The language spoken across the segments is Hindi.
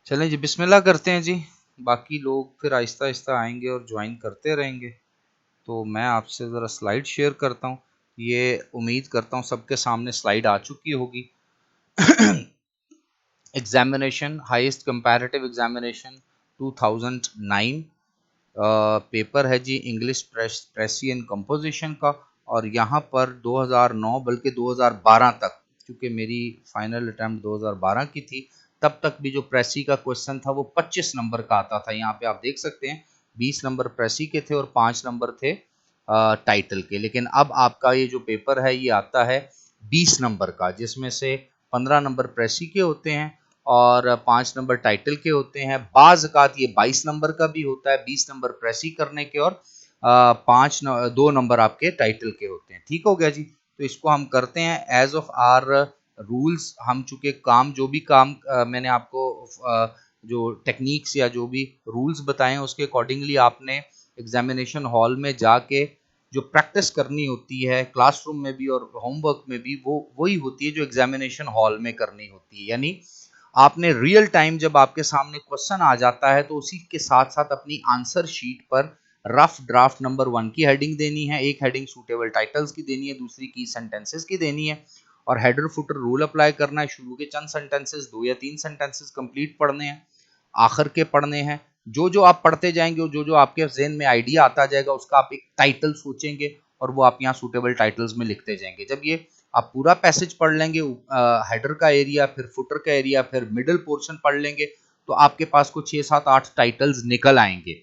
चलें जी, बिस्मिल्लाह करते हैं जी। बाकी लोग फिर आहिस्ता आहिस्ता आएंगे और ज्वाइन करते रहेंगे। तो मैं आपसे ज़रा स्लाइड शेयर करता हूँ। ये उम्मीद करता हूँ सबके सामने स्लाइड आ चुकी होगी। Examination, highest comparative examination 2009 paper है जी, इंग्लिश प्रेसी एंड कंपोजिशन का। और यहाँ पर 2009 बल्कि 2012 तक, क्योंकि मेरी फाइनल अटैम्प्ट 2012 की थी, तब तक भी जो प्रेसी का क्वेश्चन था वो 25 नंबर का आता था। यहाँ पे आप देख सकते हैं 20 नंबर प्रेसी के थे और 5 नंबर थे टाइटल के। लेकिन अब आपका ये जो पेपर है ये आता है 20 नंबर का, जिसमें से 15 नंबर प्रेसी के होते हैं और 5 नंबर टाइटल के होते हैं। बाज़ औक़ात ये 22 नंबर का भी होता है, 20 नंबर प्रेसी करने के और 2 नंबर आपके टाइटल के होते हैं। ठीक हो गया जी। तो इसको हम करते हैं एज ऑफ आर रूल्स। हम चूंकि जो भी काम मैंने आपको जो टेक्निक्स या जो भी रूल्स बताए हैं उसके अकॉर्डिंगली आपने एग्जामिनेशन हॉल में जाके जो प्रैक्टिस करनी होती है क्लासरूम में भी और होमवर्क में भी, वो वही होती है जो एग्जामिनेशन हॉल में करनी होती है। यानी आपने रियल टाइम जब आपके सामने क्वेश्चन आ जाता है तो उसी के साथ साथ अपनी आंसर शीट पर रफ ड्राफ्ट नंबर 1 की हेडिंग देनी है, एक हेडिंग सूटेबल टाइटल्स की देनी है, दूसरी की सेंटेंसेस की देनी है और हेडर फुटर रूल अप्लाई करना है। शुरू के चंद सेंटेंसेस 2 या 3 सेंटेंसेस कंप्लीट पढ़ने हैं, आखिर के पढ़ने हैं। जो जो आप पढ़ते जाएंगे, जो जो आपके जहन में आइडिया आता जाएगा, उसका आप एक टाइटल सोचेंगे और वो आप यहाँ सूटेबल टाइटल्स में लिखते जाएंगे। जब ये आप पूरा पैसेज पढ़ लेंगे, हेडर का एरिया, फिर फुटर का एरिया, फिर मिडिल पोर्शन पढ़ लेंगे, तो आपके पास कुछ 6 7 8 टाइटल्स निकल आएंगे।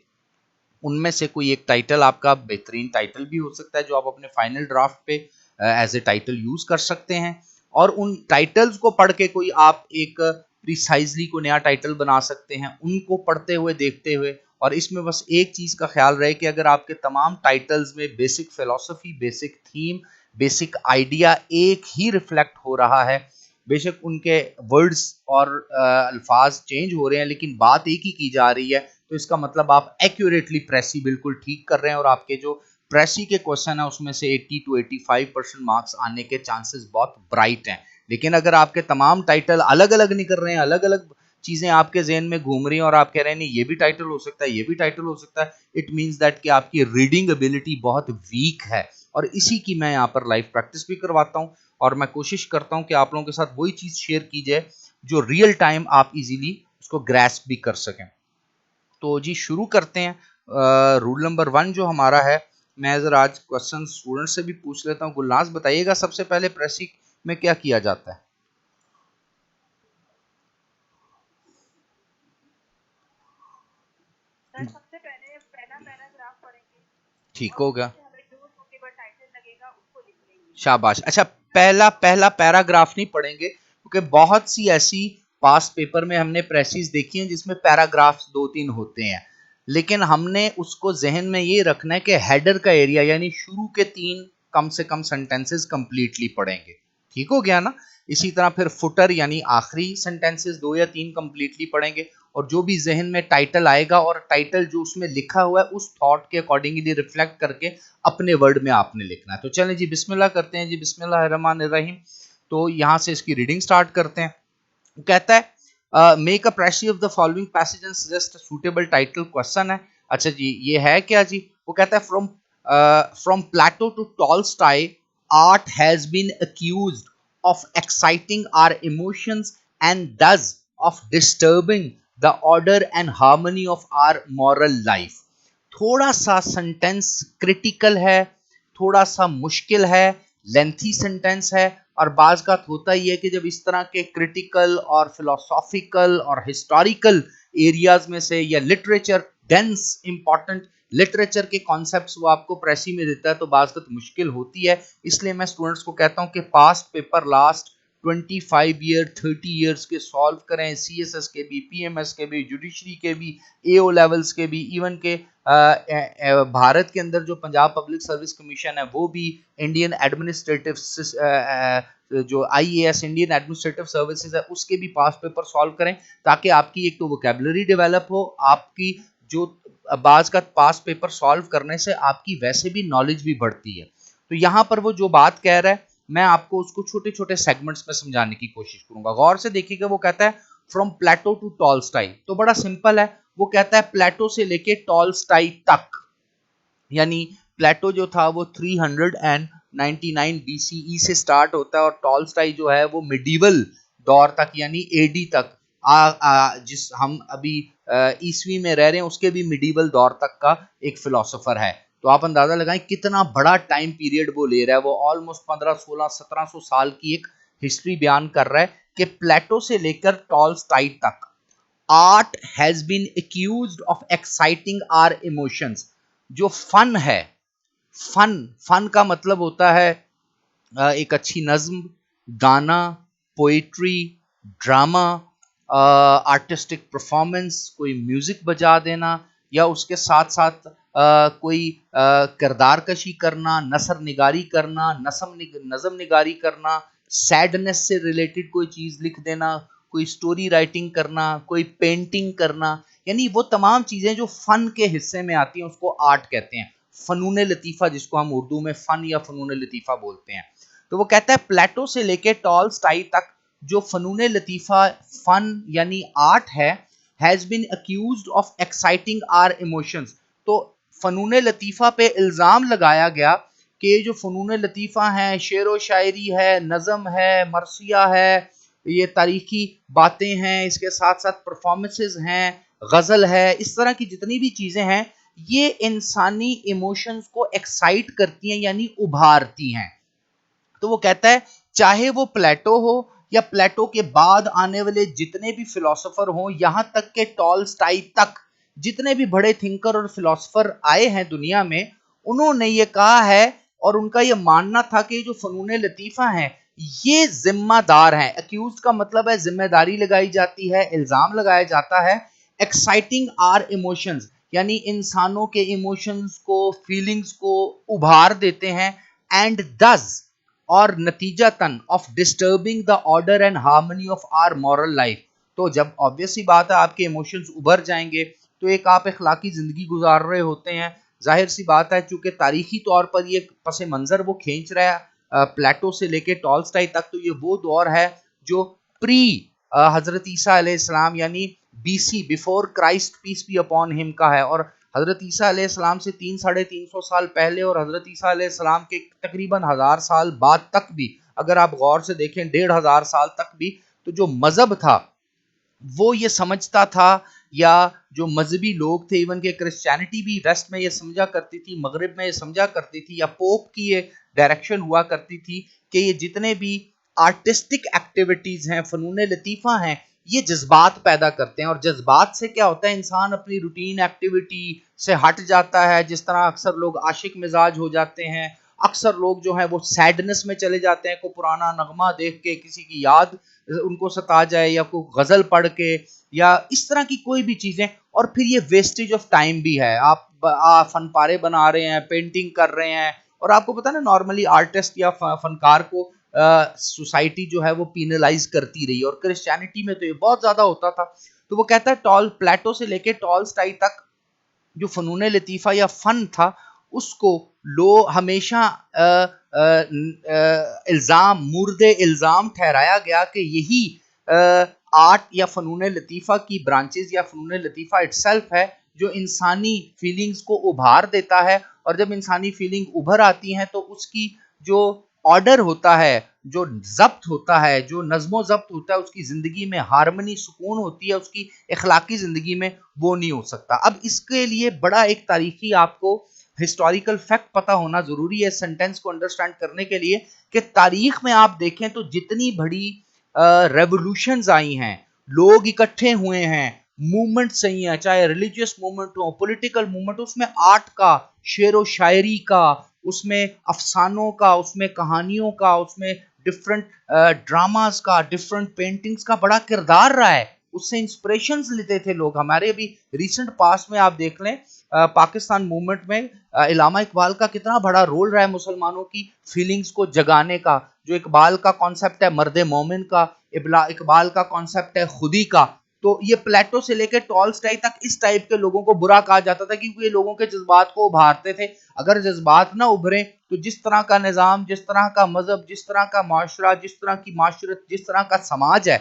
उनमें से कोई एक टाइटल आपका बेहतरीन टाइटल भी हो सकता है जो आप अपने फाइनल ड्राफ्ट पे एज ए टाइटल यूज कर सकते हैं। और उन टाइटल्स को पढ़ के कोई आप एक प्रिसाइजली को नया टाइटल बना सकते हैं, उनको पढ़ते हुए देखते हुए। और इसमें बस एक चीज का ख्याल रहे कि अगर आपके तमाम टाइटल्स में basic philosophy, basic theme, basic idea एक ही रिफ्लेक्ट हो रहा है, बेशक उनके वर्ड्स और अल्फाज चेंज हो रहे हैं लेकिन बात एक ही की जा रही है, तो इसका मतलब आप एक्यूरेटली प्रेसी बिल्कुल ठीक कर रहे हैं और आपके जो प्रेसी के क्वेश्चन है उसमें से 80 to 85% मार्क्स आने के चांसेस बहुत ब्राइट हैं। लेकिन अगर आपके तमाम टाइटल अलग अलग निकल रहे हैं, अलग अलग चीजें आपके जहन में घूम रही हैं और आप कह रहे हैं नहीं ये भी टाइटल हो सकता है, ये भी टाइटल हो सकता है, इट मींस दैट कि आपकी रीडिंग एबिलिटी बहुत वीक है। और इसी की मैं यहाँ पर लाइव प्रैक्टिस भी करवाता हूँ और मैं कोशिश करता हूँ कि आप लोगों के साथ वही चीज शेयर की जाए जो रियल टाइम आप इजीली उसको ग्रैस्प भी कर सकें। तो जी शुरू करते हैं। रूल नंबर 1 जो हमारा है, मैं जरा आज क्वेश्चन स्टूडेंट से भी पूछ लेता हूँ। गुलनाज बताइएगा सबसे पहले प्रेसी में क्या किया जाता है? सबसे पहले पहला पैराग्राफ पढ़ेंगे। ठीक हो गया, शाबाश। अच्छा, पहला पहला पैराग्राफ नहीं पढ़ेंगे क्योंकि बहुत सी ऐसी पास्ट पेपर में हमने प्रेसिस देखी हैं जिसमें पैराग्राफ्स 2-3 होते हैं, लेकिन हमने उसको जहन में ये रखना है कि हेडर का एरिया यानी शुरू के 3 कम से कम सेंटेंसेस कंप्लीटली पढ़ेंगे। ठीक हो गया ना? इसी तरह फिर फुटर यानी आखिरी सेंटेंसेस 2 या 3 कंप्लीटली पढ़ेंगे और जो भी जहन में टाइटल आएगा और टाइटल जो उसमें लिखा हुआ है उस थॉट के अकॉर्डिंगली रिफ्लेक्ट करके अपने वर्ड में आपने लिखना है। तो चलें जी बिस्मिल्लाह करते हैं जी, बिस्मिल्लाहिर्रहमानिर्रहीम। तो यहाँ से इसकी रीडिंग स्टार्ट करते हैं। कहता है make a precis of the following passage and suggest suitable title. Question है। अच्छा जी, ये है क्या जी? वो कहता है from Plato to Tolstoy art has been accused of exciting our emotions and thus of disturbing the order and harmony of our moral life। थोड़ा सा सेंटेंस क्रिटिकल है, थोड़ा सा मुश्किल है, लेंथी सेंटेंस है और बाज का होता ही है कि जब इस तरह के क्रिटिकल और फिलोसॉफिकल और हिस्टोरिकल एरियाज में से या लिटरेचर डेंस इंपॉर्टेंट लिटरेचर के कॉन्सेप्ट्स वो आपको प्रेसी में देता है तो बात मुश्किल होती है। इसलिए मैं स्टूडेंट्स को कहता हूं कि past paper last 25 year 30 years के सॉल्व करें, सीएसएस के भी, पीएमएस के भी, जुडिशरी के भी, एओ लेवल्स के भी, इवन के भारत के अंदर जो पंजाब पब्लिक सर्विस कमीशन है वो भी, इंडियन एडमिनिस्ट्रेटिव जो आईएएस इंडियन एडमिनिस्ट्रेटिव सर्विसेज है उसके भी पास्ट पेपर सॉल्व करें ताकि आपकी एक तो वोकैबुलरी डेवलप हो, आपकी जो बाज का पास्ट पेपर सॉल्व करने से आपकी वैसे भी नॉलेज भी बढ़ती है। तो यहाँ पर वो जो बात कह रहा है मैं आपको उसको छोटे छोटे सेगमेंट्स में समझाने की कोशिश करूंगा। गौर से देखिएगा, वो कहता है फ्रॉम प्लेटो टू टॉल्स्टाई। तो बड़ा सिंपल है, वो कहता है प्लेटो से लेके टॉल्स्टाई तक, यानी प्लेटो जो था वो 399 बीसीई से स्टार्ट होता है और टॉल्स्टाई जो है वो मिडिवल दौर तक यानी एडी तक जिस हम अभी ईस्वी में रह रहे हैं उसके भी मिडिवल दौर तक का एक फिलोसोफर है। तो आप अंदाजा लगाएं कितना बड़ा टाइम पीरियड वो ले रहा है, वो ऑलमोस्ट 1500-1600 साल की एक हिस्ट्री बयान कर रहा है कि प्लेटो से लेकर टॉल्स्टाई तक art has been accused of exciting our emotions. जो फन है, फन फन का मतलब होता है एक अच्छी नज्म, गाना, पोइट्री, ड्रामा, आर्टिस्टिक परफॉर्मेंस, कोई म्यूजिक बजा देना या उसके साथ साथ कोई किरदार कशी करना, नसर निगारी करना, नज़म निगारी करना, सैडनेस से रिलेटेड कोई चीज़ लिख देना, कोई स्टोरी राइटिंग करना, कोई पेंटिंग करना, यानी वो तमाम चीज़ें जो फ़न के हिस्से में आती हैं उसको आर्ट कहते हैं। फ़नून लतीफ़ा जिसको हम उर्दू में फ़न या फ़नून लतीफ़ा बोलते हैं। तो वो कहता है प्लेटो से लेके टॉल्स्टाई तक जो फ़नून लतीफ़ा फ़न यानी आर्ट है, has been accused of exciting our emotions. तो फ़नून लतीफ़ा पे इल्ज़ाम लगाया गया कि ये जो फ़नून लतीफ़ा हैं, शेर व शायरी है, नज़म है, मरसिया है, ये तारीखी बातें हैं, इसके साथ साथ परफॉर्मेंसेस हैं, गज़ल है, इस तरह की जितनी भी चीज़ें हैं ये इंसानी इमोशंस को एक्साइट करती हैं यानी उभारती हैं। तो वो कहता है चाहे वो प्लेटो हो या प्लेटो के बाद आने वाले जितने भी फिलोसोफर हों, यहां तक के टॉल्स्टाई तक जितने भी बड़े थिंकर और फिलोसोफर आए हैं दुनिया में, उन्होंने ये कहा है और उनका ये मानना था कि जो फनून लतीफ़ा हैं ये जिम्मेदार हैं। अक्यूज का मतलब है जिम्मेदारी लगाई जाती है, इल्जाम लगाया जाता है। एक्साइटिंग आर इमोशंस यानी इंसानों के इमोशंस को, फीलिंग्स को उभार देते हैं। एंड दस और नतीजतन of disturbing the order and harmony of our moral life. तो जब ऑब्वियस सी बात है आपके इमोशंस उभर जाएंगे तो एक आप अखलाकी जिंदगी गुजार रहे होते हैं, जाहिर सी बात है चूंकि तारीखी तौर पर ये पस मंजर वो खींच रहा है प्लेटो से लेके टॉल्स्टाई तक, तो ये वो दौर है जो प्री हजरत ईसा अलैहिस्सलाम यानी BC before Christ peace be upon him का है। और हजरत ईसा अलैहिस्सलाम से 300-350 साल पहले और हजरत ईसा अलैहिस्सलाम के तकरीबन 1000 साल बाद तक भी अगर आप गौर से देखें 1500 साल तक भी, तो जो मजहब था वो ये समझता था, या जो मजहबी लोग थे, इवन के क्रिश्चियनिटी भी वेस्ट में ये समझा करती थी, मगरिब में ये समझा करती थी, या पोप की ये डायरेक्शन हुआ करती थी कि ये जितने भी आर्टिस्टिक एक्टिविटीज हैं, फनून लतीफ़ा हैं, ये जज्बात पैदा करते हैं। और जज्बात से क्या होता है, इंसान अपनी रूटीन एक्टिविटी से हट जाता है। जिस तरह अक्सर लोग आशिक मिजाज हो जाते हैं, अक्सर लोग जो है वो सैडनेस में चले जाते हैं, कोई पुराना नगमा देख के किसी की याद उनको सता जाए, या कोई गजल पढ़ के, या इस तरह की कोई भी चीजें। और फिर ये वेस्टेज ऑफ टाइम भी है, आप फन पारे बना रहे हैं, पेंटिंग कर रहे हैं, और आपको पता है ना नॉर्मली आर्टिस्ट या फनकार को सोसाइटी जो है वो पीनलाइज करती रही, और क्रिश्चियनिटी में तो ये बहुत ज्यादा होता था। तो वो कहता है टॉल प्लेटो से लेके टॉल्स्टाई तक जो फनून लतीफ़ा या फन था उसको लो हमेशा इल्ज़ाम मुर्दे इल्ज़ाम ठहराया गया कि यही आर्ट या फनून लतीफ़ा की ब्रांचेस या फनून लतीफ़ा इटसेल्फ है जो इंसानी फीलिंग्स को उभार देता है। और जब इंसानी फीलिंग उभर आती हैं तो उसकी जो ऑर्डर होता है, जो जब्त होता है, जो नज़्मो ज़ब्त होता है, उसकी ज़िंदगी में हारमनी सुकून होती है, उसकी इखलाकी ज़िंदगी में वो नहीं हो सकता। अब इसके लिए बड़ा एक तारीखी आपको हिस्टोरिकल फैक्ट पता होना ज़रूरी है सेंटेंस को अंडरस्टैंड करने के लिए, कि तारीख में आप देखें तो जितनी बड़ी रेवोल्यूशंस आई हैं, लोग इकट्ठे हुए हैं, मूवमेंट्स सही है, चाहे रिलीजियस मूवमेंट हो, पॉलिटिकल मूवमेंट, उसमें आर्ट का, शेर व शायरी का, उसमें अफसानों का, उसमें कहानियों का, उसमें डिफरेंट ड्रामास का, डिफरेंट पेंटिंग्स का बड़ा किरदार रहा है। उससे इंस्पिरेशंस लेते थे लोग। हमारे अभी रिसेंट पास्ट में आप देख लें पाकिस्तान मूवमेंट में इलामा इकबाल का कितना बड़ा रोल रहा है मुसलमानों की फीलिंग्स को जगाने का। जो इकबाल का कॉन्सेप्ट है मर्द मोमिन का, इकबाल का कॉन्सेप्ट है खुदी का। तो ये प्लेटो से लेकर टॉल्स्टाई तक इस टाइप के लोगों को बुरा कहा जाता था क्योंकि ये लोगों के जज्बात को उभारते थे। अगर जज्बात ना उभरे तो जिस तरह का निज़ाम, जिस तरह का मजहब, जिस तरह का माशरा, जिस तरह की माशरत, जिस तरह का समाज है,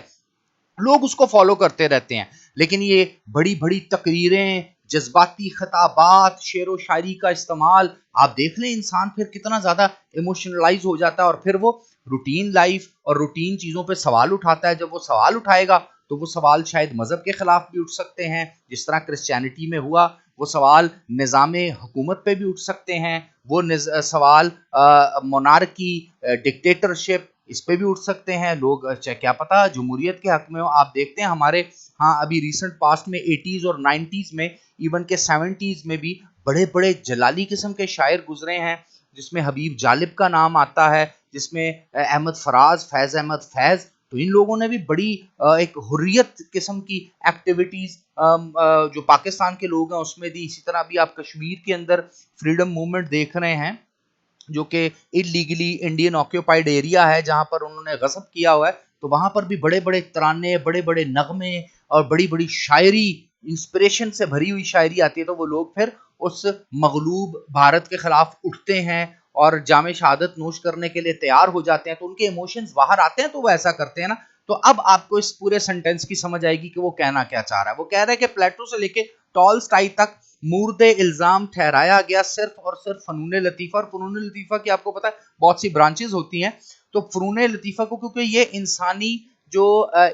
लोग उसको फॉलो करते रहते हैं। लेकिन ये बड़ी बड़ी तकरीरें, जज्बाती खिताबात, शेर व शायरी का इस्तेमाल, आप देख लें इंसान फिर कितना ज्यादा इमोशनलाइज हो जाता है और फिर वो रूटीन लाइफ और रूटीन चीजों पे सवाल उठाता है। जब वो सवाल उठाएगा तो वो सवाल शायद मजहब के खिलाफ भी उठ सकते हैं, जिस तरह क्रिश्चियनिटी में हुआ। वो सवाल निज़ाम हुकूमत पे भी उठ सकते हैं। वो सवाल मोनार्की, डिक्टेटरशिप, इस पे भी उठ सकते हैं। लोग क्या पता जमहूरियत के हक में हो। आप देखते हैं हमारे, हाँ, अभी रिसेंट पास्ट में 80s और 90s में, इवन के 70s में भी बड़े बड़े जलाली किस्म के शायर गुजरे हैं, जिसमें हबीब जालिब का नाम आता है, जिसमें अहमद फराज, फैज अहमद फैज। तो इन लोगों ने भी बड़ी एक हुर्रियत किस्म की एक्टिविटीज जो पाकिस्तान के लोग हैं उसमें दी। इसी तरह भी आप कश्मीर के अंदर फ्रीडम मूवमेंट देख रहे हैं, जो कि इलीगली इंडियन ऑक्यूपाइड एरिया है, जहां पर उन्होंने गजब किया हुआ है। तो वहां पर भी बड़े बड़े तराने, बड़े बड़े नगमे और बड़ी बड़ी शायरी, इंस्पिरेशन से भरी हुई शायरी आती है। तो वो लोग फिर उस मगलूब भारत के खिलाफ उठते हैं और जामे शहादत नोश करने के लिए तैयार हो जाते हैं। तो उनके इमोशंस बाहर आते हैं, तो वो ऐसा करते हैं ना। तो अब आपको इस पूरे सेंटेंस की समझ आएगी कि वो कहना क्या चाह रहा है। वो कह रहा है कि प्लेटो से लेके टॉलस्टॉय तक मुर्दे इल्जाम ठहराया गया सिर्फ और सिर्फ फनून लतीफ़ा। और फनून लतीफ़ा की आपको पता है बहुत सी ब्रांचेस होती हैं। तो फनून लतीफ़ा को, क्योंकि ये इंसानी जो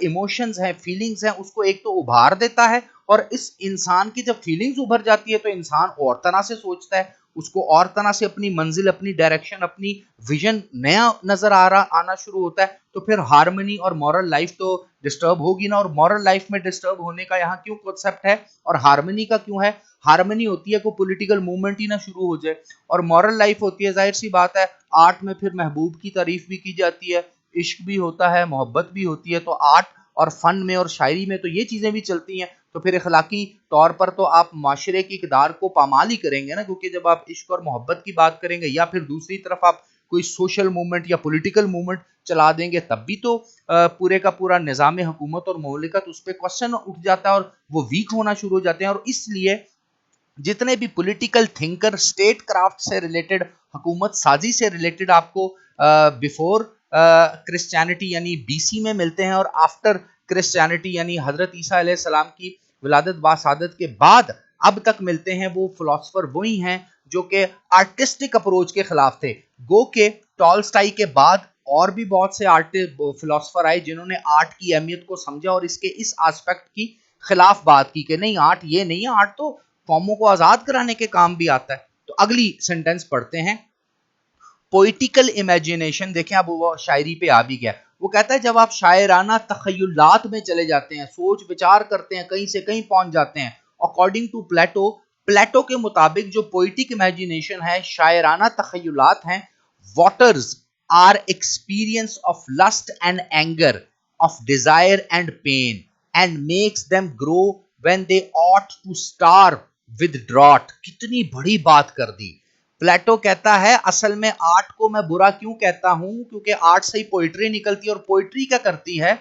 इमोशंस हैं, फीलिंग्स हैं, उसको एक तो उभार देता है, और इस इंसान की जब फीलिंग्स उभर जाती है तो इंसान और तरह से सोचता है, उसको और तरह से अपनी मंजिल, अपनी डायरेक्शन, अपनी विजन नया नजर आना शुरू होता है। तो फिर हार्मनी और मॉरल लाइफ तो डिस्टर्ब होगी ना। और मॉरल लाइफ में डिस्टर्ब होने का यहाँ क्यों कॉन्सेप्ट है और हार्मनी का क्यों है? हार्मनी होती है कोई पॉलिटिकल मूवमेंट ही ना शुरू हो जाए, और मॉरल लाइफ होती है, जाहिर सी बात है, आर्ट में फिर महबूब की तारीफ भी की जाती है, इश्क भी होता है, मोहब्बत भी होती है। तो आर्ट और फन में और शायरी में तो ये चीजें भी चलती हैं। तो फिर अखलाकी तौर पर तो आप माशरे की इकदार को पामाल ही करेंगे ना, क्योंकि जब आप इश्क और मोहब्बत की बात करेंगे या फिर दूसरी तरफ आप कोई सोशल मूवमेंट या पॉलिटिकल मूवमेंट चला देंगे, तब भी तो पूरे का पूरा निज़ाम हुकूमत और ममलिकत उस पर क्वेश्चन उठ जाता है और वो वीक होना शुरू हो जाते हैं। और इसलिए जितने भी पॉलिटिकल थिंकर स्टेट क्राफ्ट से रिलेटेड, हुकूमत साजी से रिलेटेड आपको बिफोर क्रिश्चियनिटी यानी बीसी में मिलते हैं, और आफ्टर क्रिश्चियनिटी यानी हजरत ईसा अलैहिस्सलाम की विलादत बासादत के बाद अब तक मिलते हैं, वो फिलोसफर वही हैं जो कि आर्टिस्टिक अप्रोच के खिलाफ थे। गो के टॉलस्टाई के बाद और भी बहुत से फिलोसफर आए जिन्होंने आर्ट की अहमियत को समझा और इसके इस एस्पेक्ट की खिलाफ बात की कि नहीं, आर्ट ये नहीं है, आर्ट तो कौमों को आजाद कराने के काम भी आता है। तो अगली सेंटेंस पढ़ते हैं। पोइटिकल इमेजिनेशन, देखें अब वो शायरी पे आ भी गया। वो कहता है जब आप शायराना तखय्युलात में चले जाते हैं, सोच विचार करते हैं, कहीं से कहीं पहुंच जाते हैं। अकॉर्डिंग टू प्लेटो, प्लेटो के मुताबिक जो पोइटिक इमेजिनेशन है, शायराना तखय्युलात हैं, waters are experience of lust and anger, of desire and pain, and makes them grow when they ought to starve with drought. कितनी बड़ी बात कर दी। प्लेटो कहता है असल में आर्ट को मैं बुरा क्यों कहता हूं, क्योंकि आर्ट से ही पोइट्री निकलती है। और पोइट्री क्या करती है?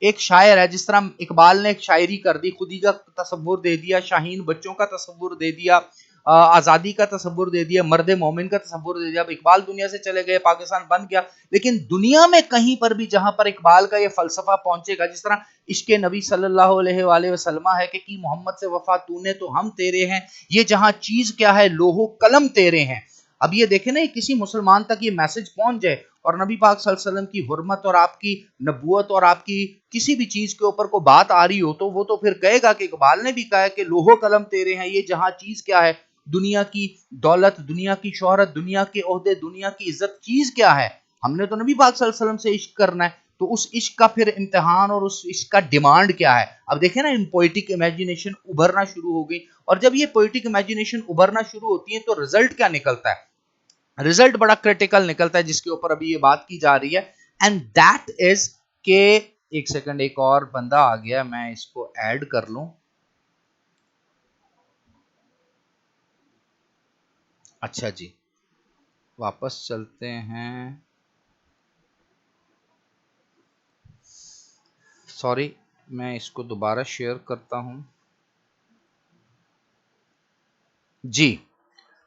एक शायर है, जिस तरह इकबाल ने एक शायरी कर दी, खुदी का तस्वुर दे दिया, शाहीन बच्चों का तस्वुर दे दिया, आज़ादी का तस्वुर दे दिया, मर्द मोमिन का तस्वुर दे दिया। अब इकबाल दुनिया से चले गए, पाकिस्तान बन गया, लेकिन दुनिया में कहीं पर भी जहां पर इकबाल का ये फलसफा पहुंचेगा, जिस तरह इश्क नबी सल्लल्लाहु अलैहि वसल्लम है कि मोहम्मद से वफा तूने तो हम तेरे हैं, ये जहां चीज क्या है, लोहो कलम तेरे हैं। अब ये देखें ना, किसी मुसलमान तक ये मैसेज पहुंच जाए और नबी पाक सल्लल्लाहु अलैहि वसल्लम की हुर्मत और आपकी नबूवत और आपकी किसी भी चीज के ऊपर को बात आ रही हो, तो वो तो फिर कहेगा कि इकबाल ने भी कहा है कि लोहो कलम तेरे हैं, ये जहां चीज क्या है, दुनिया की दौलत, दुनिया की शोहरत, दुनिया के ओहदे, दुनिया की इज्जत, चीज क्या है? हमने तो नबी पाक सल्लल्लाहु अलैहि वसल्लम से इश्क करना है। तो उस इश्क का फिर इम्तिहान और उस इश्क का डिमांड क्या है? अब देखें ना, पोइटिक इमेजिनेशन उभरना शुरू हो गई। और जब ये पोइटिक इमेजिनेशन उभरना शुरू होती है तो रिजल्ट क्या निकलता है? रिजल्ट बड़ा क्रिटिकल निकलता है, जिसके ऊपर अभी ये बात की जा रही है। एंड दैट इज के, एक सेकंड, एक और बंदा आ गया, मैं इसको ऐड कर लूं। अच्छा जी, वापस चलते हैं। सॉरी, मैं इसको दोबारा शेयर करता हूं जी।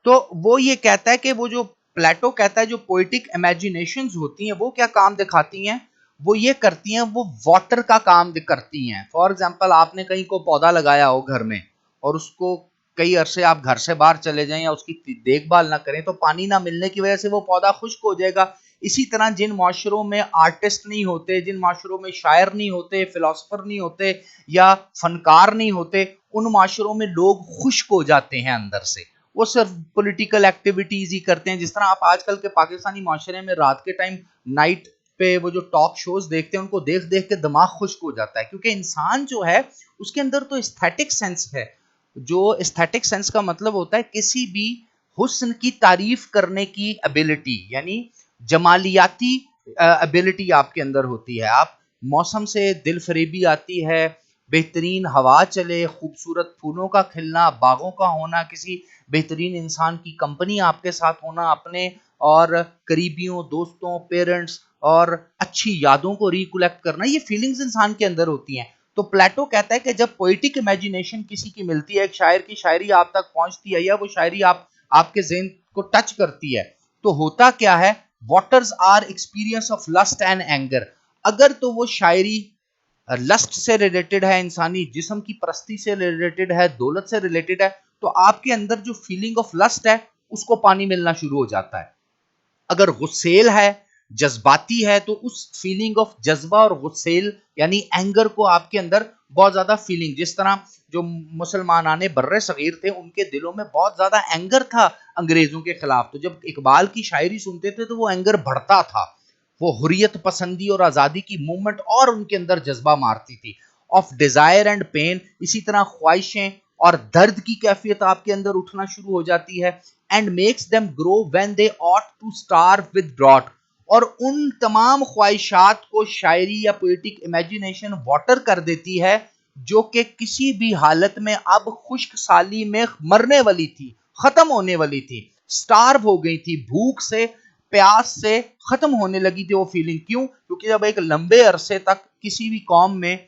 तो वो ये कहता है कि वो जो प्लेटो कहता है जो पोइटिक इमेजिनेशंस होती हैं वो क्या काम दिखाती हैं? वो ये करती हैं, वो वाटर का काम करती हैं। फॉर एग्जाम्पल, आपने कहीं को पौधा लगाया हो घर में और उसको कई अरसे आप घर से बाहर चले जाएं या उसकी देखभाल ना करें तो पानी ना मिलने की वजह से वो पौधा खुश्क हो जाएगा। इसी तरह जिन माशरों में आर्टिस्ट नहीं होते, जिन माशरों में शायर नहीं होते, फिलोसफर नहीं होते या फनकार नहीं होते, उन माशरों में लोग खुश्क हो जाते हैं अंदर से। वो सिर्फ पॉलिटिकल एक्टिविटीज ही करते हैं। जिस तरह आप आजकल के पाकिस्तानी माशरे में रात के टाइम नाइट पे वो जो टॉक शोज देखते हैं, उनको देख देख के दिमाग खुश्क हो जाता है, क्योंकि इंसान जो है उसके अंदर तो एस्थेटिक सेंस है। जो एस्थेटिक सेंस का मतलब होता है किसी भी हुस्न की तारीफ करने की एबिलिटी, यानी जमालियाती एबिलिटी आपके अंदर होती है। आप मौसम से दिल फरेबी आती है, बेहतरीन हवा चले, खूबसूरत फूलों का खिलना, बागों का होना, किसी बेहतरीन इंसान की कंपनी आपके साथ होना, अपने और करीबियों, दोस्तों, पेरेंट्स और अच्छी यादों को रिकलेक्ट करना, ये फीलिंग्स इंसान के अंदर होती हैं। तो प्लेटो कहता है कि जब पोइटिक इमेजिनेशन किसी की मिलती है, एक शायर की शायरी आप तक पहुंचती है या वो शायरी आपके ज़हन को टच करती है, तो होता क्या है, waters are experience of lust and anger. अगर तो वो शायरी लस्ट से रिलेटेड है, इंसानी जिस्म की परस्ती से रिलेटेड है, दौलत से रिलेटेड है, तो आपके अंदर जो फीलिंग ऑफ लस्ट है उसको पानी मिलना शुरू हो जाता है। अगर गुस्सेल है, जज्बाती है, तो उस फीलिंग ऑफ जज्बा और गुस्सेल यानी एंगर को आपके अंदर बहुत ज्यादा फीलिंग, जिस तरह जो मुसलमानाने बर्रे सगीर थे उनके दिलों में बहुत ज्यादा एंगर था अंग्रेजों के खिलाफ, तो जब इकबाल की शायरी सुनते थे तो वो एंगर बढ़ता था, वो हुर्रियत पसंदी और आजादी की मूवमेंट और उनके अंदर जज्बा मारती थी। ऑफ डिजायर एंड पेन, इसी तरह ख्वाहिशें और दर्द की कैफियत आपके अंदर उठना शुरू हो जाती है। And makes them grow when they ought to starve with drought, और उन तमाम ख्वाहिशात को शायरी या पोएटिक इमेजिनेशन वाटर कर देती है, जो कि किसी भी हालत में अब खुश्क साली में मरने वाली थी, खत्म होने वाली थी, स्टार्व हो गई थी, भूख से प्यास से खत्म होने लगी थी वो फीलिंग। क्यों? क्योंकि जब एक लंबे अरसे तक किसी भी कौम में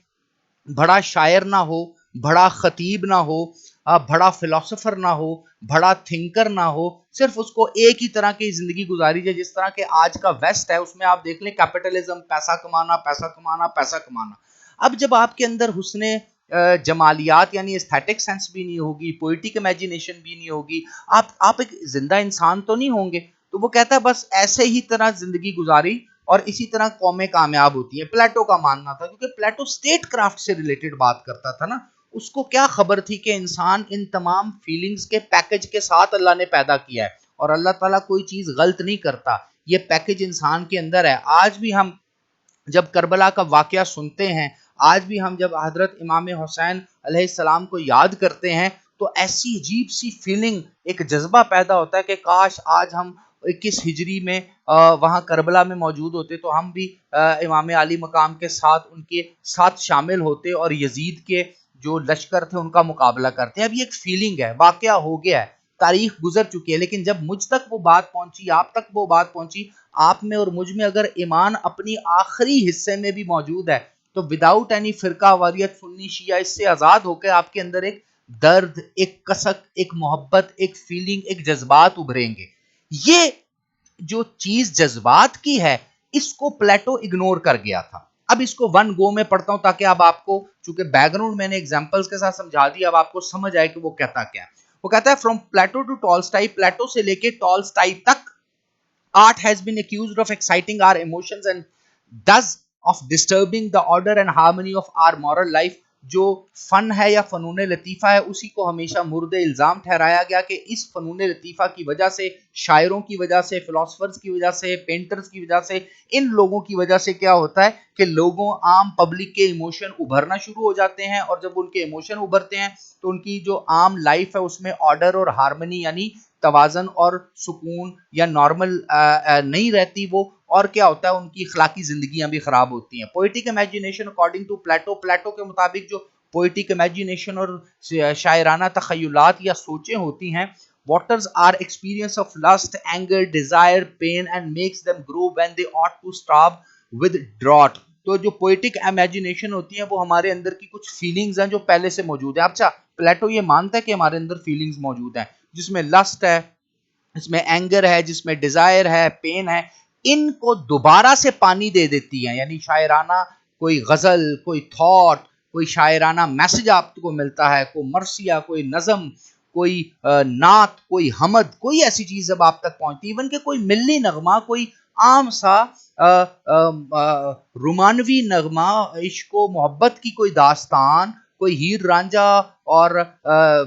बड़ा शायर ना हो, बड़ा खतीब ना हो, बड़ा फिलोसोफर ना हो, बड़ा थिंकर ना हो, सिर्फ उसको एक ही तरह की जिंदगी गुजारी जाए, जिस तरह के आज का वेस्ट है उसमें आप देख लें, कैपिटलिज्म, पैसा कमाना, पैसा कमाना, पैसा कमाना। अब जब आपके अंदर हुस्ने जमालियात यानी एस्थेटिक सेंस भी नहीं होगी, पोइटिक इमेजिनेशन भी नहीं होगी, आप एक जिंदा इंसान तो नहीं होंगे। तो वो कहता है बस ऐसे ही तरह जिंदगी गुजारी और इसी तरह कौमें कामयाब होती हैं। प्लेटो का मानना था, क्योंकि प्लेटो स्टेट क्राफ्ट से रिलेटेड बात करता था ना, उसको क्या खबर थी कि इंसान इन तमाम फीलिंग्स के पैकेज के साथ अल्लाह ने पैदा किया है और अल्लाह ताला कोई चीज गलत नहीं करता, ये पैकेज इंसान के अंदर है। आज भी हम जब करबला का वाकया सुनते हैं, आज भी हम जब हजरत इमाम हुसैन अलैहिस्सलाम को याद करते हैं, तो ऐसी अजीब सी फीलिंग, एक जज्बा पैदा होता है कि काश आज हम 21 हिजरी में वहाँ करबला में मौजूद होते तो हम भी इमाम अली मकाम के साथ उनके साथ शामिल होते और यजीद के जो लश्कर थे उनका मुकाबला करते। अब ये एक फीलिंग है, वाकया हो गया है, तारीख गुजर चुकी है, लेकिन जब मुझ तक वो बात पहुंची, आप तक वो बात पहुंची, आप में और मुझ में अगर ईमान अपनी आखिरी हिस्से में भी मौजूद है, तो विदाउट एनी फिरका वारियत, सुन्नी शिया, इससे आजाद होकर आपके अंदर एक दर्द, एक कसक, एक मोहब्बत, एक फीलिंग, एक जज्बात उभरेंगे। ये जो चीज जज्बात की है, इसको प्लेटो इग्नोर कर गया था। अब इसको वन गो में पढ़ता हूं ताकि अब आपको, चूंकि बैकग्राउंड मैंने एग्जांपल्स के साथ समझा दिया, अब आपको समझ आए कि वो कहता क्या है। वो कहता है फ्रॉम प्लेटो टू टॉल्स्टाई, प्लेटो से लेके टॉल्स्टाई तक, art has been accused of exciting our emotions and thus of disturbing the order and harmony of our moral life। जो फन है या फनून लतीफ़ा है, उसी को हमेशा मुर्द इल्ज़ाम ठहराया गया कि इस फनून लतीफ़ा की वजह से, शायरों की वजह से, फिलोसफर्स की वजह से, पेंटर्स की वजह से, इन लोगों की वजह से क्या होता है कि लोगों, आम पब्लिक के इमोशन उभरना शुरू हो जाते हैं, और जब उनके इमोशन उभरते हैं तो उनकी जो आम लाइफ है उसमें ऑर्डर और हार्मनी यानी तवाजन और सुकून या नॉर्मल नहीं रहती वो, और क्या होता है, उनकी अखलाकी जिंदगियां भी खराब होती हैं। पोइटिक इमेजिनेशन अकॉर्डिंग टू प्लेटो, प्लेटो के मुताबिक जो पोइटिक इमेजिनेशन और शायराना तखयलात या सोचें होती हैं, waters are experience of lust, anger, desire, pain and makes them grow when they ought to starve with drought। तो जो पोइटिक इमेजिनेशन होती है वो हमारे अंदर की कुछ फीलिंग्स हैं जो पहले से मौजूद है। अच्छा, प्लेटो ये मानता है कि हमारे अंदर फीलिंग्स मौजूद हैं, जिसमें लस्ट है, इसमें एंगर है, जिसमें डिजायर है, पेन है। इनको दोबारा से पानी दे देती हैं। यानी शायराना कोई गजल, कोई थॉट, कोई शायराना मैसेज आपको मिलता है, कोई मरसिया, कोई नज़म, कोई नात, कोई हमद, कोई ऐसी चीज जब आप तक पहुंचती, इवन के कोई मिल्ली नगमा, कोई आम सा रोमानवी नगमा, इश्क व मोहब्बत की कोई दास्तान, कोई हीर रांझा और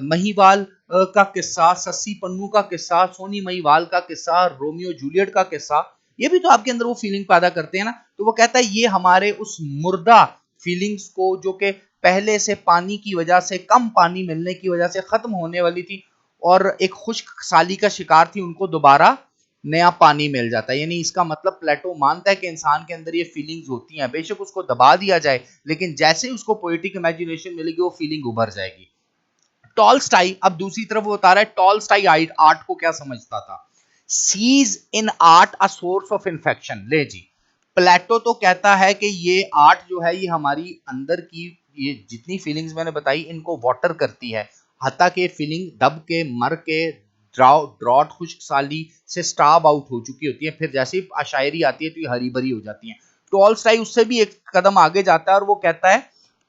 महिवाल का किस्सा, सस्सी पन्नू का किस्सा, सोनी महिवाल का किस्सा, रोमियो जूलियट का किस्सा, ये भी तो आपके अंदर वो फीलिंग पैदा करते हैं ना। तो वो कहता है ये हमारे उस मुर्दा फीलिंग्स को, जो कि पहले से पानी की वजह से, कम पानी मिलने की वजह से खत्म होने वाली थी और एक खुश्क साली का शिकार थी, उनको दोबारा नया पानी मिल जाता है। यानी इसका मतलब प्लेटो मानता है कि इंसान के अंदर ये फीलिंग्स होती हैं, बेशक उसको दबा दिया जाए, लेकिन जैसे ही उसको पोएटिक इमेजिनेशन मिलेगी वो फीलिंग उभर जाएगी। टॉलस्टाई अब दूसरी तरफ वो बता रहा है टॉलस्टाई आर्ट को क्या समझता था। Sees in art a source of infection. ले जी, प्लेटो तो कहता है कि ये आर्ट जो है ये हमारी अंदर की ये जितनी फीलिंग्स मैंने बताई इनको वाटर करती है, हत्ता के फीलिंग दब के, मर के, ड्रॉट, खुश्क साली से स्टार्व आउट हो चुकी होती है, फिर जैसे ही शायरी आती है तो ये हरी भरी हो जाती है। टॉलस्टाई उससे भी एक कदम आगे जाता है और वो कहता है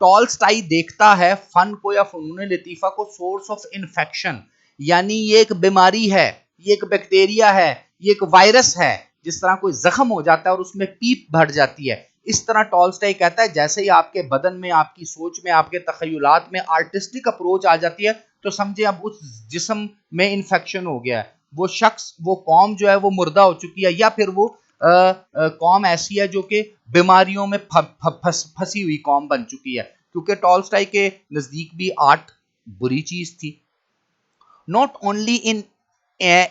टॉलस्टाई देखता है फन को या फनून लतीफा को सोर्स ऑफ इन्फेक्शन, यानी ये एक बीमारी है, ये एक बैक्टीरिया है, ये एक वायरस है। जिस तरह कोई जख्म हो जाता है और उसमें पीप भर जाती है, इस तरह टॉलस्टाई कहता है जैसे ही आपके बदन में, आपकी सोच में, आपके तखयलात में आर्टिस्टिक अप्रोच आ जाती है तो समझे अब उस जिस्म में इन्फेक्शन हो गया है, वो शख्स, वो कौम जो है वो मुर्दा हो चुकी है, या फिर वो कौम ऐसी है जो कि बीमारियों में फंसी हुई कौम बन चुकी है। क्योंकि टॉलस्टाई के नजदीक भी आर्ट बुरी चीज थी, नॉट ओनली इन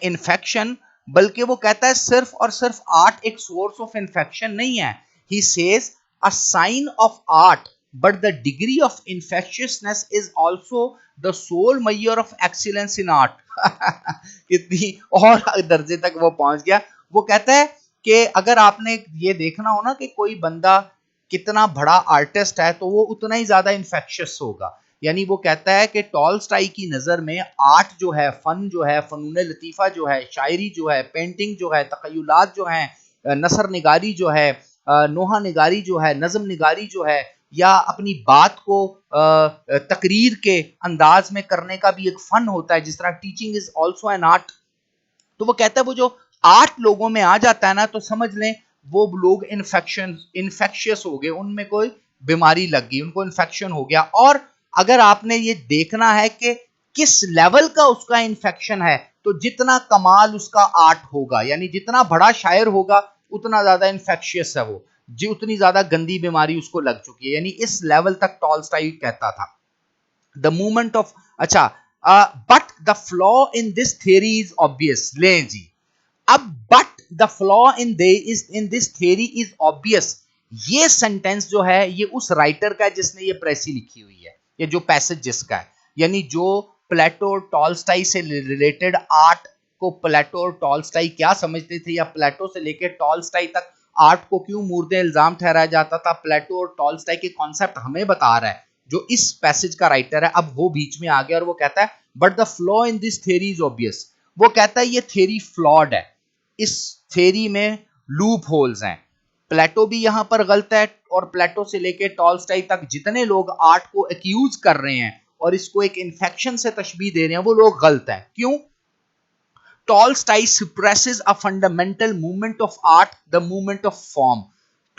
इन्फेक्शन, बल्कि वो कहता है सिर्फ और सिर्फ आर्ट एक सोर्स ऑफ इन्फेक्शन नहीं है। He says a sign of art but the degree of infectiousness is also the sole measure of excellence in art. कितनी और दर्जे तक वो पहुंच गया। वो कहता है कि अगर आपने ये देखना हो ना कि कोई बंदा कितना बड़ा आर्टिस्ट है तो वो उतना ही ज्यादा इन्फेक्शियस होगा। यानी वो कहता है कि टॉलस्टाई की नज़र में आर्ट जो है, फन जो है, फनून लतीफ़ा जो है, शायरी जो है, पेंटिंग जो है, तख़य्युलात जो हैं, नसर निगारी जो है, नोहा निगारी जो है, नज़म निगारी जो है, या अपनी बात को तकरीर के अंदाज में करने का भी एक फ़न होता है, जिस तरह teaching is also an art. तो वो कहता है वो जो आर्ट लोगों में आ जाता है ना तो समझ लें वो लोग इन्फेक्शियस हो गए, उनमें कोई बीमारी लग गई, उनको इन्फेक्शन हो गया। और अगर आपने ये देखना है कि किस लेवल का उसका इन्फेक्शन है तो जितना कमाल उसका आर्ट होगा, यानी जितना बड़ा शायर होगा उतना ज्यादा इन्फेक्शियस है वो, जी उतनी ज्यादा गंदी बीमारी उसको लग चुकी है। यानी इस लेवल तक टॉलस्टॉय कहता था। द मूवमेंट ऑफ, अच्छा, but the flaw in this theory is obvious. ले जी, अब but the flaw in this theory is obvious, ये सेंटेंस जो है ये उस राइटर का है जिसने ये प्रेसी लिखी हुई है, ये जो पैसेज जिसका है, यानी जो प्लेटो और टॉलस्टाई से रिलेटेड आर्ट को प्लेटो और टॉलस्टाई क्या समझते थे, या प्लेटो से लेकर टॉलस्टाई तक आर्ट को क्यों मुर्दे इल्जाम ठहराया जाता था, प्लेटो और टॉलस्टाई के कॉन्सेप्ट हमें बता रहा है जो इस पैसेज का राइटर है। अब वो बीच में आ गया और वो कहता है but the flaw in this theory is obvious. वो कहता है ये थियरी फ्लॉड है, इस थ्योरी में लूप होल्स हैं, प्लेटो भी यहां पर गलत है, और प्लेटो से लेकर टॉलस्टाई तक जितने लोग आर्ट को एक्यूज कर रहे हैं और इसको एक इन्फेक्शन से तशबीह दे रहे हैं वो लोग गलत हैं। क्यों? Tolstoy suppresses a fundamental movement of art, the movement of form।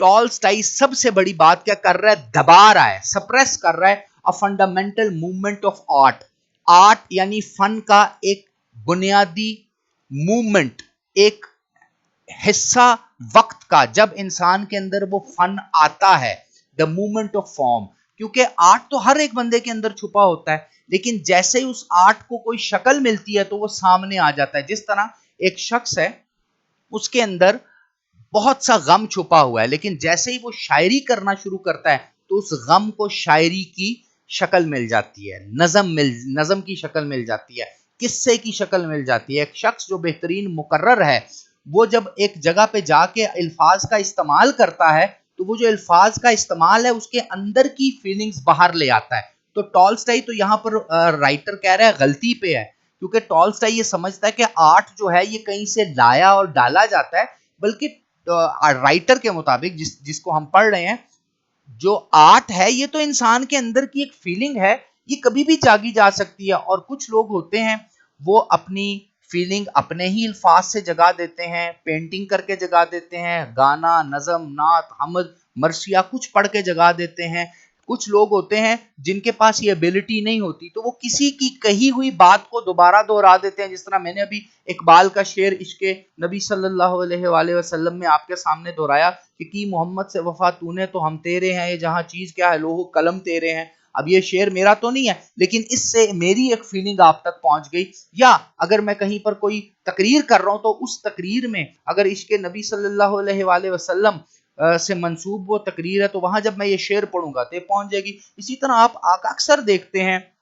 Tolstoy सबसे बड़ी बात क्या कर रहा है, दबा रहा है, सप्रेस कर रहा है a fundamental movement of art. Art यानी फन का एक बुनियादी मूवमेंट, एक हिस्सा वक्त का, जब इंसान के अंदर वो फन आता है, द मूवमेंट ऑफ फॉर्म। क्योंकि आर्ट तो हर एक बंदे के अंदर छुपा होता है, लेकिन जैसे ही उस आर्ट को कोई शक्ल मिलती है तो वो सामने आ जाता है। जिस तरह एक शख्स है, उसके अंदर बहुत सा गम छुपा हुआ है, लेकिन जैसे ही वो शायरी करना शुरू करता है तो उस गम को शायरी की शक्ल मिल जाती है, नज़म की शक्ल मिल जाती है, किस्से की शक्ल मिल जाती है। एक शख्स जो बेहतरीन मुकर्रर है, वो जब एक जगह पे जाके अल्फाज का इस्तेमाल करता है तो वो जो अल्फाज का इस्तेमाल है उसके अंदर की फीलिंग्स बाहर ले आता है। तो टॉलस्टाई तो यहाँ पर राइटर कह रहा है गलती पे है, क्योंकि टॉलस्टाई ये समझता है कि आर्ट जो है ये कहीं से लाया और डाला जाता है, बल्कि राइटर के मुताबिक जिसको हम पढ़ रहे हैं, जो आर्ट है ये तो इंसान के अंदर की एक फीलिंग है, ये कभी भी जागी जा सकती है। और कुछ लोग होते हैं वो अपनी फीलिंग अपने ही अल्फाज से जगा देते हैं, पेंटिंग करके जगा देते हैं, गाना, नज़म, नात, हमद, मरसिया कुछ पढ़ के जगा देते हैं। कुछ लोग होते हैं जिनके पास ये एबिलिटी नहीं होती, तो वो किसी की कही हुई बात को दोबारा दोहरा देते हैं। जिस तरह मैंने अभी इकबाल का शेर इश्के नबी सल्लल्लाहु अलैहि वसल्लम में आपके सामने दोहराया कि मोहम्मद से वफा तूने तो हम तेरे हैं, ये जहां चीज क्या है लोहो कलम तेरे हैं। अब ये शेर मेरा तो नहीं है, लेकिन इससे मेरी एक फीलिंग आप तक पहुंच गई। या अगर मैं कहीं पर कोई तकरीर कर रहा हूं तो उस तकरीर में अगर इश्के नबी सल्लल्लाहु अलैहि वसल्लम से मंसूब वो तकरीर है, तो वहां जब मैं ये शेर पढ़ूंगा तो पहुंच जाएगी। इसी तरह आप अक्सर देखते हैं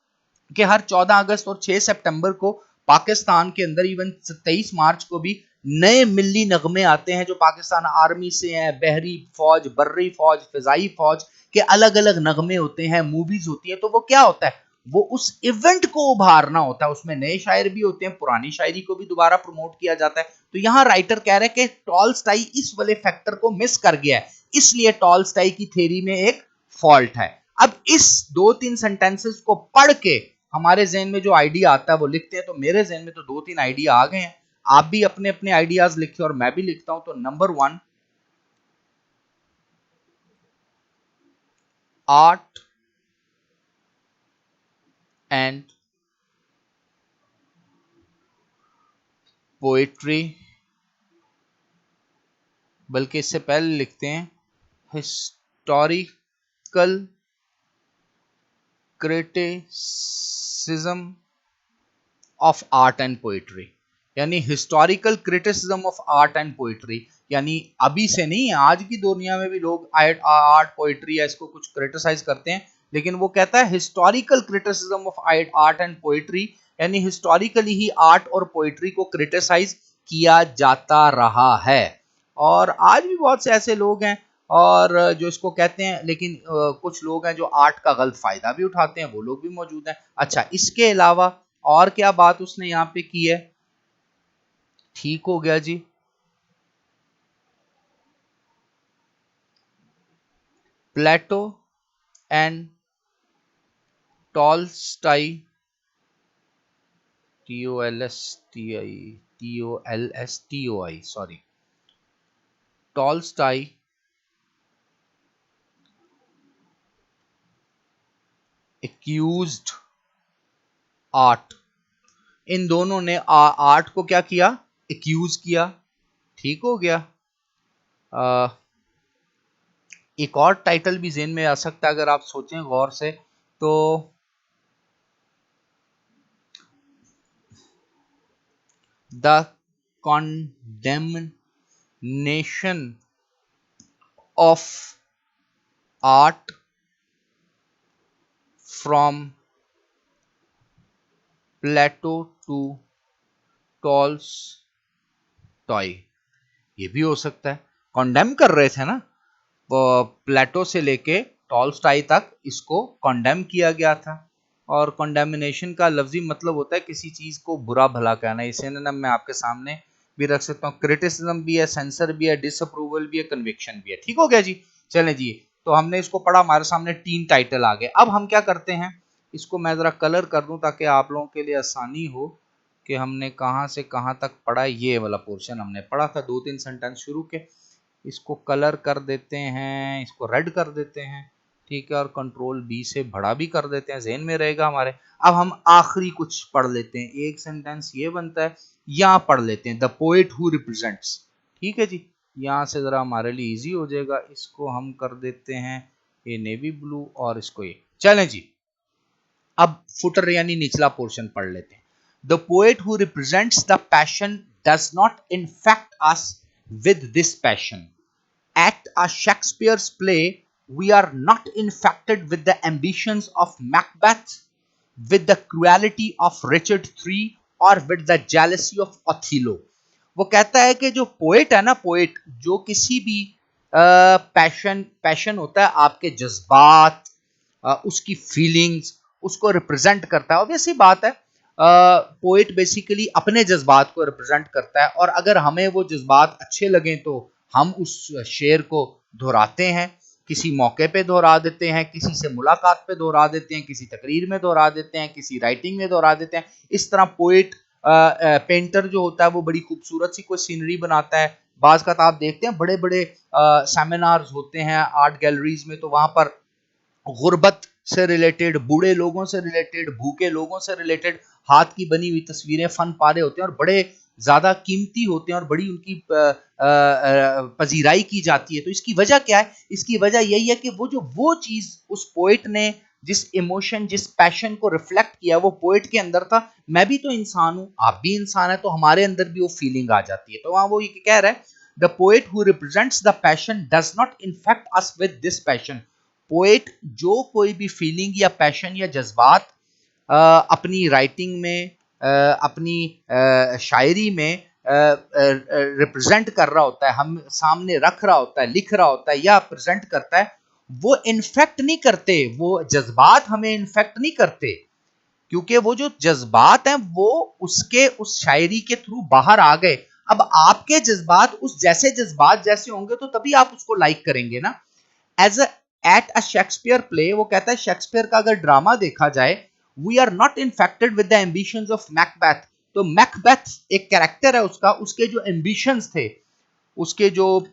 कि हर 14 अगस्त और 6 सितंबर को पाकिस्तान के अंदर, इवन 23 मार्च को भी नए मिल्ली नगमे आते हैं जो पाकिस्तान आर्मी से हैं, बहरी फौज, बर्री फौज, फिजाई फौज के अलग अलग नगमे होते हैं, मूवीज होती है। तो वो क्या होता है, वो उस इवेंट को उभारना होता है। उसमें नए शायर भी होते हैं, पुरानी शायरी को भी दोबारा प्रमोट किया जाता है। तो यहाँ राइटर कह रहे हैं कि टॉल्स्टाई इस वाले फैक्टर को मिस कर गया है, इसलिए टॉल्स्टाई की थ्योरी में एक फॉल्ट है। अब इस 2-3 सेंटेंसेस को पढ़ के हमारे जहन में जो आइडिया आता है वो लिखते हैं। तो मेरे जहन में तो 2-3 आइडिया आ गए हैं, आप भी अपने अपने आइडियाज लिखे और मैं भी लिखता हूं। तो नंबर 1, आर्ट एंड पोएट्री, बल्कि इससे पहले लिखते हैं historical criticism of art and poetry. यानी historical criticism of art and poetry, यानी अभी से नहीं, आज की दुनिया में भी लोग आर्ट पोएट्री या इसको कुछ क्रिटिसाइज करते हैं, लेकिन वो कहता है historical criticism of art and poetry, यानी हिस्टोरिकली ही आर्ट और पोएट्री को क्रिटिसाइज किया जाता रहा है। और आज भी बहुत से ऐसे लोग हैं और जो इसको कहते हैं, लेकिन कुछ लोग हैं जो आर्ट का गलत फायदा भी उठाते हैं, वो लोग भी मौजूद हैं। अच्छा, इसके अलावा और क्या बात उसने यहां पे की है, ठीक हो गया जी। Plato and Tolstoy, TOLSTOI, sorry, Tolstoy accused art, इन दोनों ने आर्ट को क्या किया, एक्यूज किया। ठीक हो गया। एक और टाइटल भी जेन में आ सकता है अगर आप सोचें गौर से, तो the condemnation of art from Plato to Tolstoy, ये भी हो सकता है। कॉन्डेम कर रहे थे ना, प्लेटो से लेके टॉल्स्टॉय तक इसको कॉन्डेम किया गया था। और कॉन्डेमिनेशन का लफ्जी मतलब होता है किसी चीज को बुरा भला कहना। इसे ना मैं आपके सामने भी रख सकता हूँ, क्रिटिसिज्म भी है, सेंसर भी है, डिसअप्रूवल भी है, कन्विक्शन भी है। ठीक हो गया जी। चलें जी, तो हमने इसको पढ़ा, हमारे सामने 3 टाइटल आ गए। अब हम क्या करते हैं, इसको मैं जरा कलर कर दूं ताकि आप लोगों के लिए आसानी हो कि हमने कहां से कहां तक पढ़ा। ये वाला पोर्शन हमने पढ़ा था, 2-3 सेंटेंस शुरू के। इसको कलर कर देते हैं, इसको रेड कर देते हैं, ठीक है, और कंट्रोल बी से बड़ा भी कर देते हैं, ज़हन में रहेगा हमारे। अब हम आखिरी कुछ पढ़ लेते हैं, एक सेंटेंस ये बनता है, यहाँ पढ़ लेते हैं, द पोएट हु रिप्रेजेंट्स। ठीक है जी, यहाँ से ज़रा हमारे लिए इजी हो जाएगा। इसको हम कर देते हैं ये नेवी ब्लू और इसको ये। चलें जी, अब फुटर यानी निचला पोर्शन पढ़ लेते हैं। The poet who represents the passion does not infect us with this passion. At a Shakespeare's play, we are not infected with the ambitions of Macbeth, with the cruelty of Richard III, or with the jealousy of Othello. वो कहता है कि जो पोएट है ना, पोएट जो किसी भी पैशन होता है, आपके जज्बात, उसकी फीलिंग्स, उसको रिप्रेजेंट करता है। ऑब्वियसली बात है, पोएट बेसिकली अपने जज्बात को रिप्रेजेंट करता है, और अगर हमें वो जज्बात अच्छे लगें तो हम उस शेर को दोहराते हैं, किसी मौके पे दोहरा देते हैं, किसी से मुलाकात पे दोहरा देते हैं, किसी तकरीर में दोहरा देते हैं, किसी राइटिंग में दोहरा देते हैं। इस तरह पोएट पेंटर जो होता है वो बड़ी खूबसूरत सी कोई सीनरी बनाता है। बाज़ का आप देखते हैं बड़े बड़े सेमिनार्स होते हैं आर्ट गैलरीज में, तो वहां पर गुर्बत से रिलेटेड, बूढ़े लोगों से रिलेटेड, भूखे लोगों से रिलेटेड हाथ की बनी हुई तस्वीरें, फन पारे होते हैं और बड़े ज्यादा कीमती होते हैं और बड़ी उनकी पजीराई की जाती है। तो इसकी वजह क्या है? इसकी वजह यही है कि वो चीज उस पोइट ने जिस इमोशन, जिस पैशन को रिफ्लेक्ट किया, वो पोइट के अंदर था। मैं भी तो इंसान हूं, आप भी इंसान है, तो हमारे अंदर भी वो फीलिंग आ जाती है। तो वहां वो ये कह रहा है, the poet who represents the passion does not infect us with this passion. Poet जो कोई भी फीलिंग या पैशन या जज्बात अपनी राइटिंग में, अपनी शायरी में रिप्रेजेंट कर रहा होता है, हम सामने रख रहा होता है, लिख रहा होता है या प्रेजेंट करता है, वो इन्फेक्ट नहीं करते, वो जज्बात हमें इन्फेक्ट नहीं करते, क्योंकि वो जो जज्बात हैं वो उसके उस शायरी के थ्रू बाहर आ गए। अब आपके जज्बात उस जैसे जज्बात जैसे होंगे तो तभी आप उसको लाइक करेंगे ना। As at a Shakespeare play, वो कहता है शेक्सपियर का अगर ड्रामा देखा जाए, we are not infected with the ambitions of Macbeth. तो मैकबेथ एक कैरेक्टर है उसका, उसके जो एम्बिशंस थे, उसके जो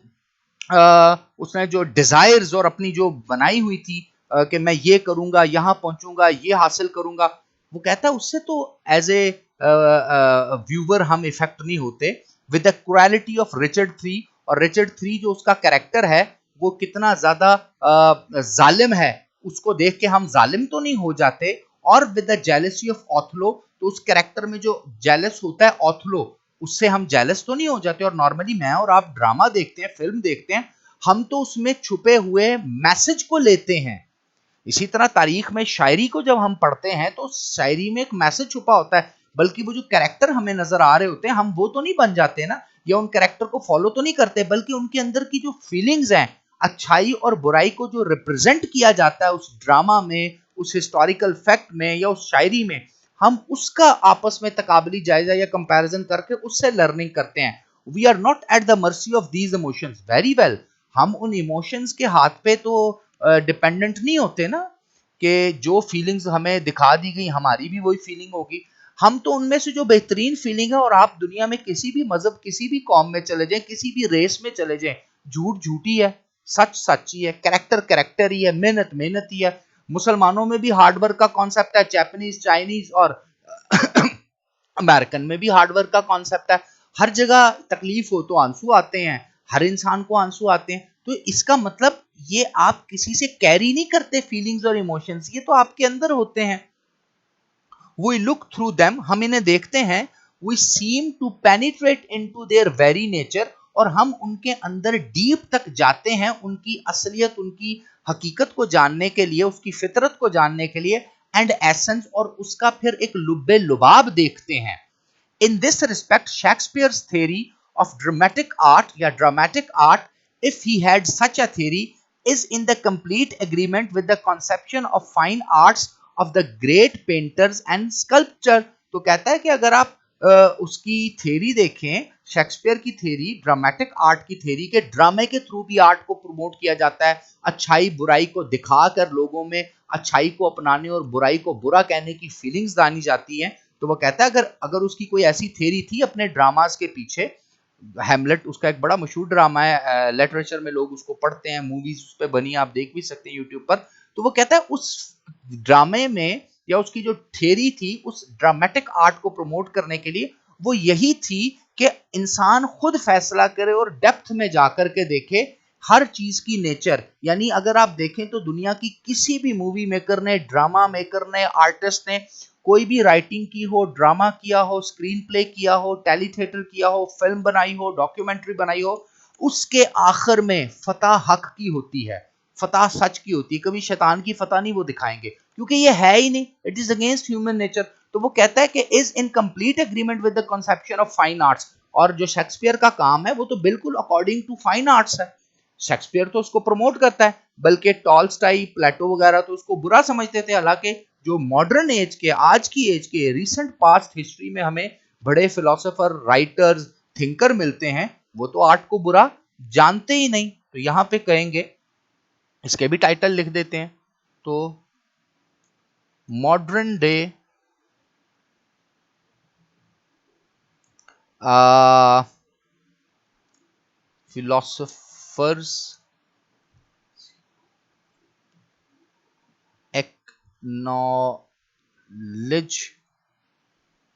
उसने जो डिजायर्स और अपनी जो बनाई हुई थी कि मैं ये करूंगा, यहां पहुंचूंगा, ये हासिल करूंगा, वो कहता है उससे तो एज ए व्यूवर हम इफेक्ट नहीं होते। With the cruelty of Richard three, और रिचर्ड थ्री जो उसका कैरेक्टर है वो कितना ज्यादा जालिम है, उसको देख के हम जालिम तो नहीं हो जाते। और विद द जेलसी ऑफ ऑथलो, तो उस कैरेक्टर में जो जेलस होता है ऑथलो, उससे हम जेलस तो नहीं हो जाते। और नॉर्मली मैं और आप ड्रामा देखते हैं, फिल्म देखते हैं, हम तो उसमें छुपे हुए मैसेज को लेते हैं। इसी तरह तारीख में शायरी को जब हम पढ़ते हैं तो शायरी में एक मैसेज छुपा होता है, बल्कि वो जो कैरेक्टर हमें नजर आ रहे होते हैं, हम वो तो नहीं बन जाते ना, या उन कैरेक्टर को फॉलो तो नहीं करते, बल्कि उनके अंदर की जो फीलिंग्स हैं, अच्छाई और बुराई को जो रिप्रेजेंट किया जाता है उस ड्रामा में, उस हिस्टोरिकल फैक्ट में या उस शायरी में, हम उसका आपस में तकाबली जायजा या कंपैरिजन करके उससे लर्निंग करते हैं। We are not at the mercy of these emotions. Very well, हम उन इमोशंस के हाथ पे तो डिपेंडेंट नहीं होते ना, कि जो फीलिंग्स हमें दिखा दी गई हमारी भी वही फीलिंग होगी। हम तो उनमें से जो बेहतरीन फीलिंग है, और आप दुनिया में किसी भी मजहब, किसी भी कौम में चले जाएं, किसी भी रेस में चले जाएं, झूठ झूठी है, सच सच्ची है, कैरेक्टर कैरेक्टर ही है, मेहनत मेहनत ही है। मुसलमानों में भी हार्डवर्क का कॉन्सेप्ट है, जापानीज, चाइनीज और अमेरिकन में भी हार्डवर्क का कॉन्सेप्ट है। हर जगह तकलीफ हो तो आंसू आते हैं, हर इंसान को आंसू आते हैं। तो इसका मतलब ये आप किसी से कैरी नहीं करते फीलिंग्स और इमोशंस, ये तो आपके अंदर होते हैं। वी लुक थ्रू देम, हम इन्हें देखते हैं। We seem to penetrate into their very nature, और हम उनके अंदर डीप तक जाते हैं, उनकी असलियत, उनकी हकीकत को जानने के लिए, उसकी फितरत को जानने के लिए, एंड एसेंस, और उसका फिर एक लुब्बे लुबाब देखते हैं। In this respect, Shakespeare's theory of dramatic art या dramatic art, if he had such a theory, is in the complete agreement with the conception of fine arts of the great painters and sculpture। तो कहता है कि अगर आप उसकी थ्योरी देखें, शेक्सपियर की थ्योरी, ड्रामेटिक आर्ट की थ्योरी, के ड्रामे के थ्रू भी आर्ट को प्रमोट किया जाता है, अच्छाई बुराई को दिखाकर लोगों में अच्छाई को अपनाने और बुराई को बुरा कहने की फीलिंग्स दानी जाती है। तो वो कहता है अगर अगर उसकी कोई ऐसी थ्योरी थी अपने ड्रामास के पीछे, हैमलेट उसका एक बड़ा मशहूर ड्रामा है, लिटरेचर में लोग उसको पढ़ते हैं, मूवीज उस पर बनी, आप देख भी सकते हैं यूट्यूब पर। तो वो कहता है उस ड्रामे में या उसकी जो थ्योरी थी उस ड्रामेटिक आर्ट को प्रमोट करने के लिए, वो यही थी कि इंसान खुद फैसला करे और डेप्थ में जाकर के देखे हर चीज की नेचर। यानी अगर आप देखें तो दुनिया की किसी भी मूवी मेकर ने, ड्रामा मेकर ने, आर्टिस्ट ने कोई भी राइटिंग की हो, ड्रामा किया हो, स्क्रीन प्ले किया हो, टेली थिएटर किया हो, फिल्म बनाई हो, डॉक्यूमेंट्री बनाई हो, उसके आखिर में फतह हक की होती है, फतह सच की होती है। कभी शैतान की फतह नहीं वो दिखाएंगे, क्योंकि ये है ही नहीं, it is against human nature. तो वो कहता है कि is in complete agreement with the conception of fine arts, और जो शेक्सपियर का काम है वो तो बिल्कुल अकॉर्डिंग टू फाइन आर्ट्स है। शेक्सपियर तो उसको प्रमोट करता है, बल्कि टॉल्स्टॉय, प्लेटो वगैरह तो उसको बुरा समझते थे। हालांकि जो मॉडर्न एज के, आज की एज के, रिसेंट पास्ट हिस्ट्री में हमें बड़े फिलोसोफर, राइटर्स, थिंकर मिलते हैं, वो तो आर्ट को बुरा जानते ही नहीं, तो यहां पे कहेंगे, इसके भी टाइटल लिख देते हैं, तो modern day philosophers acknowledge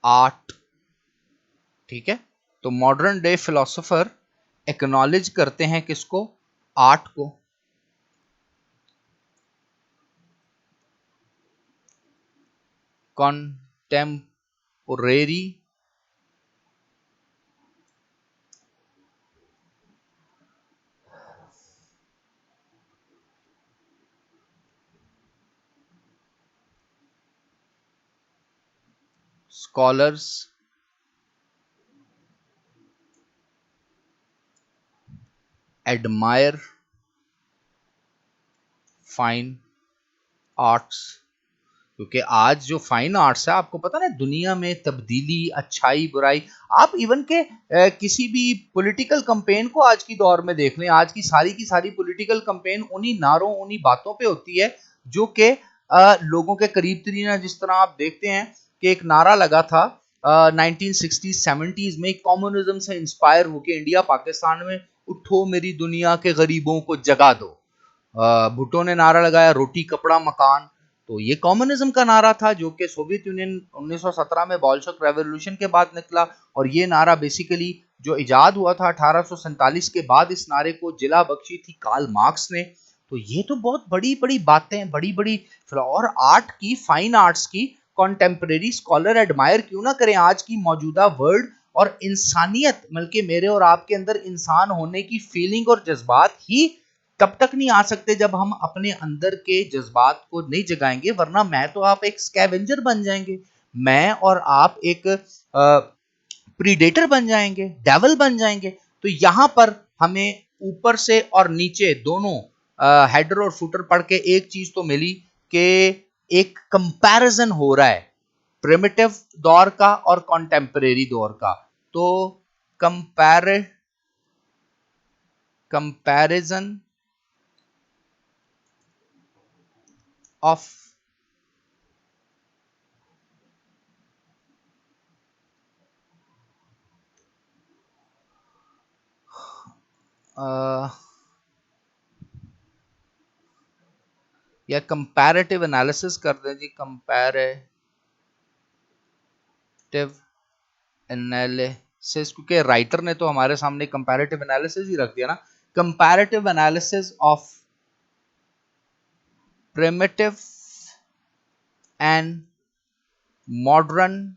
art। ठीक है, तो मॉडर्न डे फिलोसोफर एक्नॉलेज करते हैं किसको? आर्ट को। कॉन्टेम्पोरेरी स्कॉलर्स एडमायर फाइन आर्ट्स। क्योंकि आज जो फाइन आर्ट्स है, आपको पता ना, दुनिया में तब्दीली, अच्छाई, बुराई, आप इवन के किसी भी पॉलिटिकल कैंपेन को आज की दौर में देख लें, आज की सारी पॉलिटिकल कैंपेन उन्हीं नारों, उन्हीं बातों पे होती है जो कि लोगों के करीब तरीन है। जिस तरह आप देखते हैं कि एक नारा लगा था 1960s 70s में, कम्युनिज्म से इंस्पायर होकर इंडिया पाकिस्तान में, उठो मेरी दुनिया के गरीबों को जगा दो। भुट्टो ने नारा लगाया रोटी कपड़ा मकान, तो ये कम्युनिज्म का नारा था जो कि सोवियत यूनियन 1917 में बोल्शेविक रेवोल्यूशन के बाद निकला। और ये नारा बेसिकली जो इजाद हुआ था 1847 के बाद, इस नारे को जिला बख्शी थी कार्ल मार्क्स ने। तो ये तो बहुत बड़ी बड़ी बातें, बड़ी बड़ी, और आर्ट की, फाइन आर्ट्स की कॉन्टेम्परेरी स्कॉलर एडमायर क्यों ना करें आज की मौजूदा वर्ल्ड। और इंसानियत, बल्कि मेरे और आपके अंदर इंसान होने की फीलिंग और जज्बात ही तब तक नहीं आ सकते जब हम अपने अंदर के जज्बात को नहीं जगाएंगे, वरना मैं तो आप एक स्कैवेंजर बन जाएंगे, मैं और आप एक प्रीडेटर बन जाएंगे, डेवल बन जाएंगे। तो यहां पर हमें ऊपर से और नीचे दोनों हेडर और फुटर पढ़ के एक चीज तो मिली कि एक कंपैरिजन हो रहा है प्रिमिटिव दौर का और कॉन्टेम्परेरी दौर का। तो कंपैरिजन ऑफ या कंपैरेटिव एनालिसिस कर दें जी, कंपैरेटिव एनालिसिस, क्योंकि राइटर ने तो हमारे सामने कंपैरेटिव एनालिसिस ही रख दिया ना। Comparative analysis of primitive and modern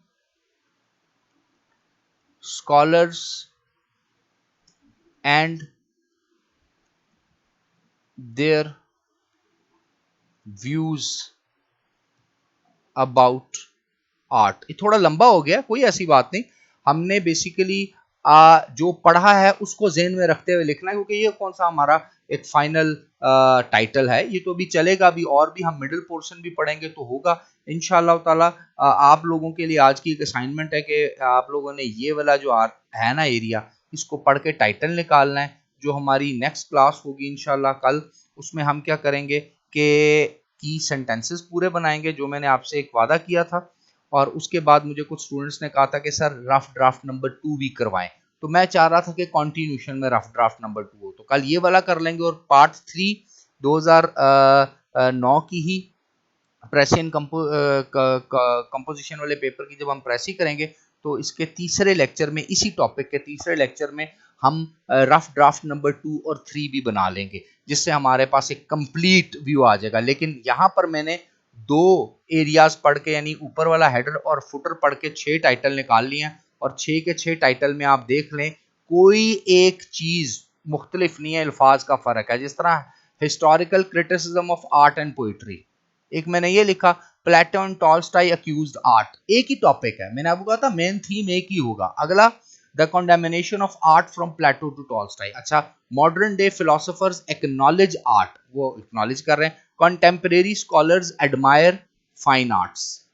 scholars and their views about art. ये थोड़ा लंबा हो गया, कोई ऐसी बात नहीं, हमने बेसिकली जो पढ़ा है उसको जेहन में रखते हुए लिखना है, क्योंकि ये कौन सा हमारा एक फाइनल टाइटल है, ये तो अभी चलेगा भी, और भी हम मिडिल पोर्शन भी पढ़ेंगे तो होगा इंशाल्लाह ताला। आप लोगों के लिए आज की एक असाइनमेंट है कि आप लोगों ने ये वाला जो है ना एरिया, इसको पढ़ के टाइटल निकालना है। जो हमारी नेक्स्ट क्लास होगी इंशाल्लाह कल, उसमें हम क्या करेंगे कि की सेंटेंसेस पूरे बनाएंगे, जो मैंने आपसे एक वादा किया था। और उसके बाद मुझे कुछ स्टूडेंट्स ने कहा था कि सर रफ ड्राफ्ट नंबर 2 भी करवाएं, तो मैं चाह रहा था कि कंटिन्यूशन में रफ ड्राफ्ट नंबर 2 हो। तो कल ये वाला कर लेंगे, और पार्ट 3 2009 की ही प्रेसियन कंपोजिशन वाले पेपर की जब हम प्रेसी करेंगे, तो इसके तीसरे लेक्चर में, इसी टॉपिक के तीसरे लेक्चर में हम रफ ड्राफ्ट नंबर 2 और 3 भी बना लेंगे, जिससे हमारे पास एक कंप्लीट व्यू आ जाएगा। लेकिन यहाँ पर मैंने 2 एरियाज पढ़ के, यानी ऊपर वाला हेडर और फुटर पढ़ के 6 टाइटल निकाल लिए हैं, और 6 के 6 टाइटल में आप देख लें कोई एक चीज मुख्तलिफ नहीं है, अल्फाज का फर्क है। जिस तरह historical criticism of art and poetry, एक मैंने ये लिखा प्लेटो एंड टॉल्स्टॉय अक्यूज्ड आर्ट, एक ही टॉपिक है, मैंने आपको कहा था मेन थीम एक ही होगा। अगला the condemnation of art from Plato to Tolstoy. अच्छा, modern day philosophers acknowledge art, वो एक्नॉलेज कर रहे हैं। Contemporary scholars admire fine arts.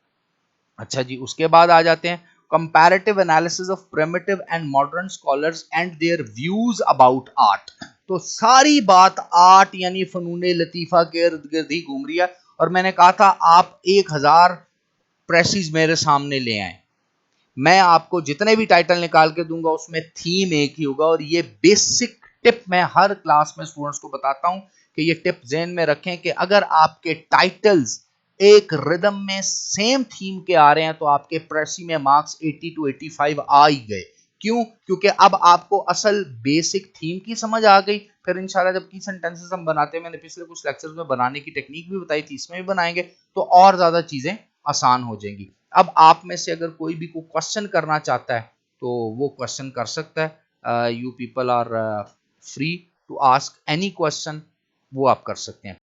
अच्छा जी, उसके बाद आ जाते हैं comparative analysis of primitive and modern scholars and their views about art. तो सारी बात आर्ट यानी फनूने लतीफा के इर्द गिर्द ही घूम रही है। और मैंने कहा था आप 1000 प्रेसिस मेरे सामने ले आए, मैं आपको जितने भी टाइटल निकाल के दूंगा उसमें थीम एक ही होगा। और ये बेसिक टिप मैं हर क्लास में स्टूडेंट्स को बताता हूं कि ये टिप ध्यान में रखें कि अगर आपके टाइटल्स एक रिदम में सेम थीम के आ रहे हैं तो आपके प्रेसी में मार्क्स 80 to 85 आ ही गए। क्यों? क्योंकि अब आपको असल बेसिक थीम की समझ आ गई। फिर इंशाल्लाह जब की सेंटेंसेस हम बनाते हैं, मैंने पिछले कुछ लेक्चर्स में बनाने की टेक्निक भी बताई थी, इसमें भी बनाएंगे तो और ज्यादा चीजें आसान हो जाएंगी। अब आप में से अगर कोई भी को क्वेश्चन करना चाहता है तो वो क्वेश्चन कर सकता है। You people are free to ask any question, वो आप कर सकते हैं।